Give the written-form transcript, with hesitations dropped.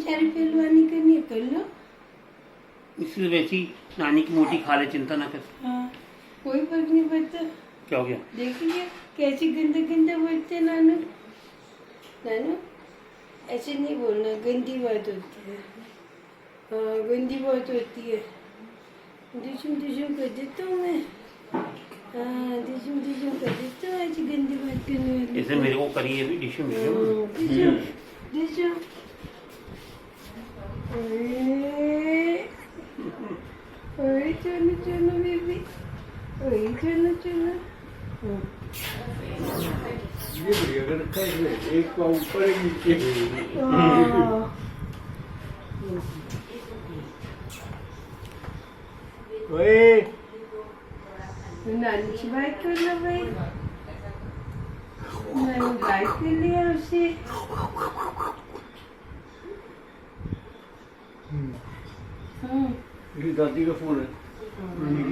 सारी पहलवानी करनी है, कर लो। इससे वैसी नानी की मोटी खा ले, चिंता ना कर। हाँ, कोई फर्क नहीं पड़ता। क्या हो गया? देखिए कैसी गंदा गंदा बोलते नानू। नानू ऐसे नहीं बोलना, गंदी बात होती है। हाँ, गंदी बात होती है। डिशुम डिशुम कर देता हूँ मैं। हाँ, डिशुम डिशुम कर देता हूँ, ऐसी गंदी बात करने वाली। ऐसे मेरे को करिए भी डिशम डिशुम डिशुम। ओए चलो चलो बेबी, ओए चलो चलो। ये बढ़िया कर रखा है इसने, एक पाँव ऊपर एक नीचे। ओए नानी की बात कर लो भाई, नानी बात कर लिया उससे। मेरी दादी का फोन है।